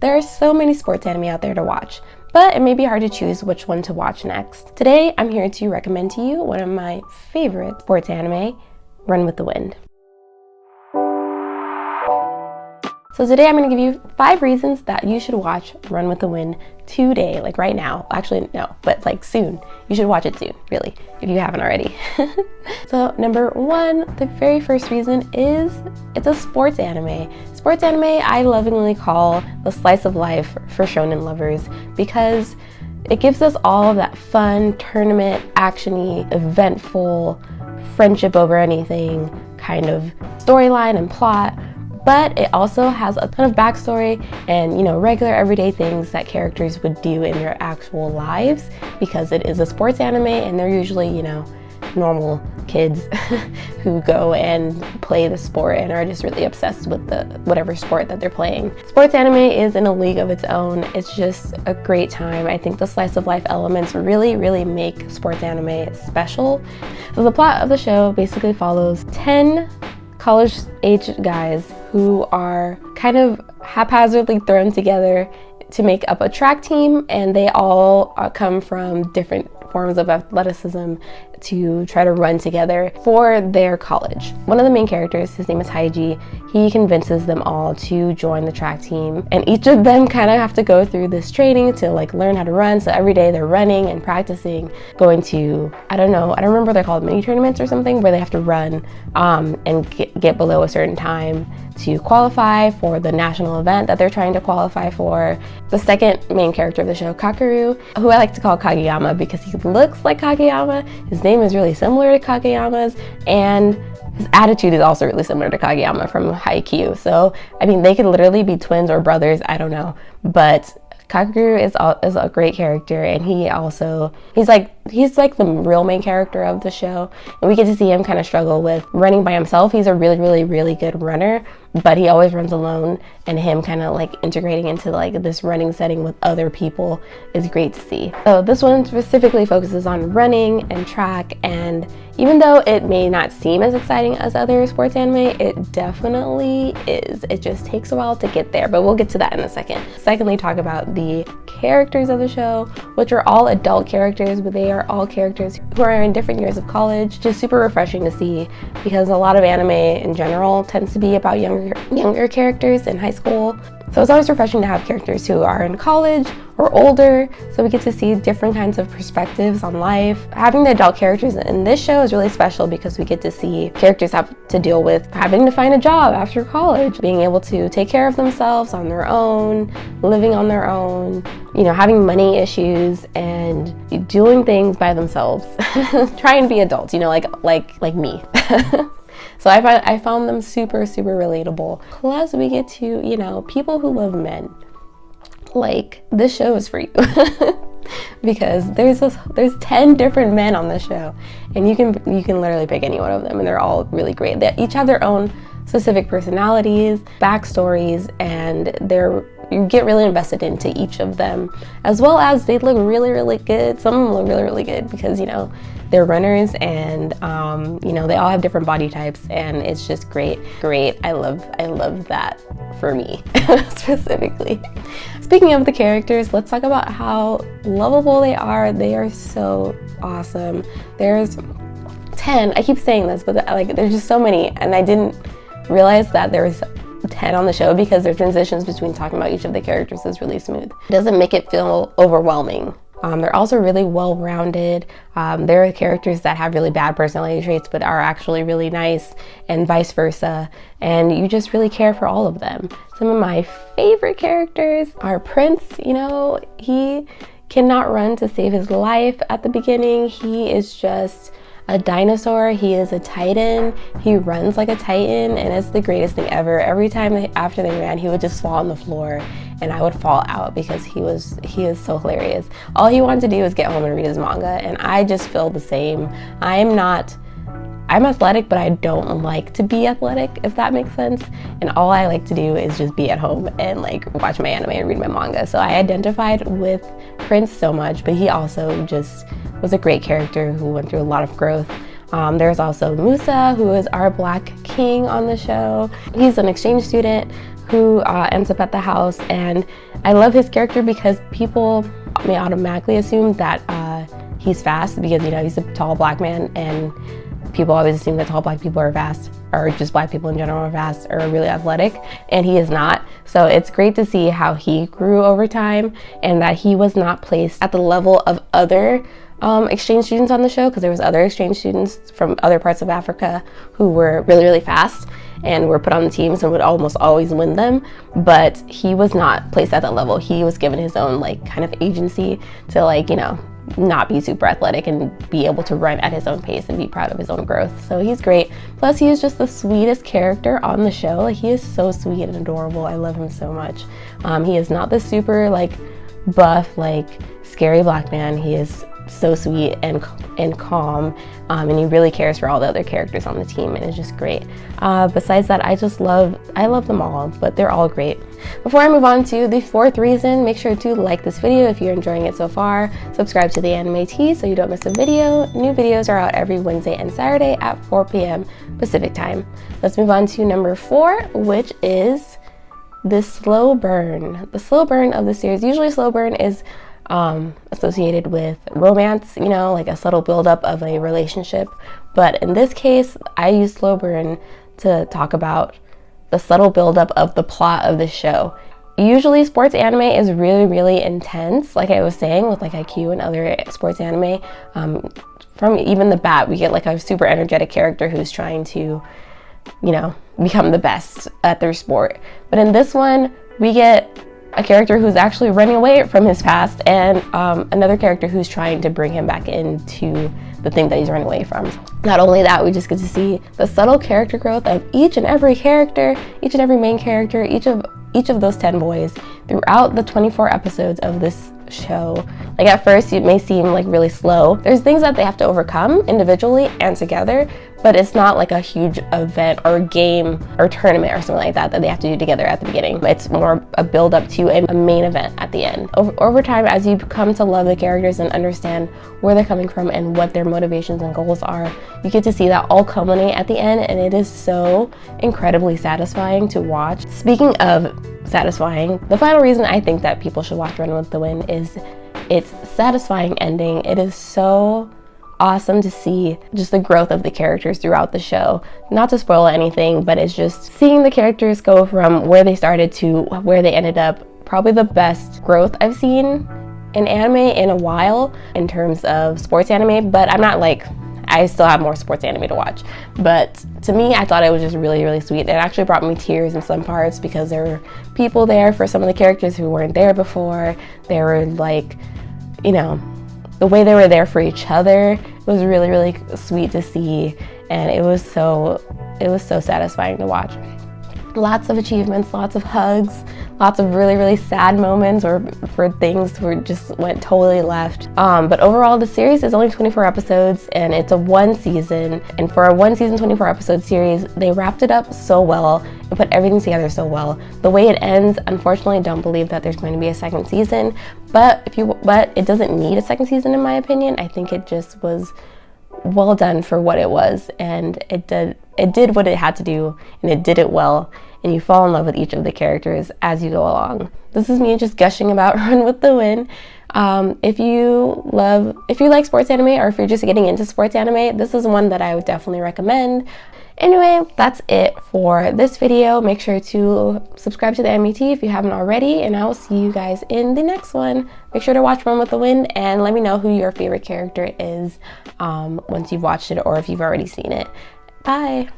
There are so many sports anime out there to watch, but it may be hard to choose which one to watch next. Today, I'm here to recommend to you one of my favorite sports anime, Run with the Wind. So today I'm going to give you 5 reasons that you should watch Run with the Wind today, like right now. Actually, no, but like soon. You should watch it soon, really, if you haven't already. So number 1, the very first reason is it's a sports anime. Sports anime I lovingly call the slice of life for shonen lovers because it gives us all of that fun, tournament, action-y, eventful, friendship over anything kind of storyline and plot. But it also has a ton of backstory and, regular everyday things that characters would do in their actual lives because it is a sports anime and they're usually, normal kids who go and play the sport and are just really obsessed with whatever sport that they're playing. Sports anime is in a league of its own. It's just a great time. I think the slice of life elements really, really make sports anime special. So the plot of the show basically follows 10 college-age guys who are kind of haphazardly thrown together to make up a track team, and they all come from different forms of athleticism to try to run together for their college. One of the main characters, his name is Haiji, he convinces them all to join the track team, and each of them kind of have to go through this training to learn how to run. So every day they're running and practicing, going to, I don't remember what they're called, mini tournaments or something, where they have to run and get below a certain time to qualify for the national event that they're trying to qualify for. The second main character of the show, Kakeru, who I like to call Kageyama because he looks like Kageyama, his name is really similar to Kageyama's, and his attitude is also really similar to Kageyama from Haikyuu. So, they could literally be twins or brothers, I don't know, but Kakeru is a great character, and he's like the real main character of the show, and we get to see him kind of struggle with running by himself. He's a really, really, really good runner, but he always runs alone, and him kind of integrating into this running setting with other people is great to see. So this one specifically focuses on running and track, and even though it may not seem as exciting as other sports anime, it definitely is. It just takes a while to get there, but we'll get to that in a second. Secondly, talk about the characters of the show, which are all adult characters, but they are all characters who are in different years of college. Just super refreshing to see because a lot of anime in general tends to be about younger characters in high school. So it's always refreshing to have characters who are in college or older, so we get to see different kinds of perspectives on life. Having the adult characters in this show is really special because we get to see characters have to deal with having to find a job after college, being able to take care of themselves on their own, living on their own, having money issues and doing things by themselves. Trying to be adults, like me. So I found them super, super relatable. Plus we get to, people who love men. This show is for you. Because there's 10 different men on this show, and you can literally pick any one of them, and they're all really great. They each have their own specific personalities, backstories, and you get really invested into each of them, as well as they look really, really good. Some of them look really, really good because, they're runners, and, they all have different body types, and it's just great. I love that for me, specifically. Speaking of the characters, let's talk about how lovable they are. They are so awesome. There's 10, I keep saying this, but there's just so many, and I didn't realize that there's 10 on the show because their transitions between talking about each of the characters is really smooth. It doesn't make it feel overwhelming. They're also really well-rounded. There are characters that have really bad personality traits but are actually really nice, and vice versa, and you just really care for all of them. Some of my favorite characters are Prince. He cannot run to save his life at the beginning. He is just a dinosaur. He is a titan. He runs like a titan, and it's the greatest thing ever. Every time after they ran, he would just fall on the floor and I would fall out because he is so hilarious. All he wanted to do was get home and read his manga, and I just feel the same. I'm athletic, but I don't like to be athletic, if that makes sense. And all I like to do is just be at home and watch my anime and read my manga. So I identified with Prince so much, but he also just was a great character who went through a lot of growth. There's also Musa, who is our Black king on the show. He's an exchange student who ends up at the house, and I love his character because people may automatically assume that he's fast because, you know, he's a tall Black man, and people always assume that tall Black people are fast, or just Black people in general are fast or really athletic, and he is not. So it's great to see how he grew over time and that he was not placed at the level of other exchange students on the show, because there was other exchange students from other parts of Africa who were really, really fast and were put on the teams and would almost always win them, but he was not placed at that level. He was given his own like kind of agency to, like, you know, not be super athletic and be able to run at his own pace and be proud of his own growth. So he's great. Plus he is just the sweetest character on the show. Like, he is so sweet and adorable. I love him so much. He is not the super like buff, like scary Black man. He is so sweet and calm, and he really cares for all the other characters on the team, and it's just great. Besides that, I love them all, but they're all great. Before I move on to the fourth reason, make sure to like this video if you're enjoying it so far. Subscribe to the Anime Tea so you don't miss a video. New videos are out every Wednesday and Saturday at 4 p.m. Pacific time. Let's move on to number 4, which is the slow burn. The slow burn of the series. Usually slow burn is associated with romance, you know, like a subtle buildup of a relationship. But in this case, I use slow burn to talk about the subtle buildup of the plot of the show. Usually sports anime is really, really intense, like I was saying, with like IQ and other sports anime. From even the bat, we get like a super energetic character who's trying to, you know, become the best at their sport. But in this one, we get a character who's actually running away from his past, and another character who's trying to bring him back into the thing that he's running away from. Not only that, we just get to see the subtle character growth of each and every character, each and every main character, each of those 10 boys throughout the 24 episodes of this show. Like, at first it may seem like really slow. There's things that they have to overcome individually and together, but it's not like a huge event or game or tournament or something like that they have to do together at the beginning. It's more a build up to a main event at the end. Over time, as you come to love the characters and understand where they're coming from and what their motivations and goals are, you get to see that all culminate at the end, and it is so incredibly satisfying to watch. Speaking of satisfying, the final reason I think that people should watch Run with the Wind is its satisfying ending. It is so awesome to see just the growth of the characters throughout the show. Not to spoil anything, but it's just seeing the characters go from where they started to where they ended up. Probably the best growth I've seen in anime in a while in terms of sports anime, but I'm not like, I still have more sports anime to watch. But to me, I thought it was just really, really sweet. It actually brought me tears in some parts because there were people there for some of the characters who weren't there before. They were like, you know, the way they were there for each other was really, really sweet to see, and it was so satisfying to watch. Lots of achievements, lots of hugs, lots of really, really sad moments or for things where just went totally left. But overall, the series is only 24 episodes and it's a 1 season. And for a 1 season, 24 episode series, they wrapped it up so well and put everything together so well. The way it ends, unfortunately, I don't believe that there's going to be a second season. But it doesn't need a second season in my opinion. I think it just was well done for what it was, and it did what it had to do, and it did it well, and you fall in love with each of the characters as you go along. This is me just gushing about Run with the Wind. If you like sports anime, or if you're just getting into sports anime, this is one that I would definitely recommend. Anyway, that's it for this video. Make sure to subscribe to the MET if you haven't already, and I will see you guys in the next one. Make sure to watch Run with the Wind and let me know who your favorite character is once you've watched it or if you've already seen it. Bye!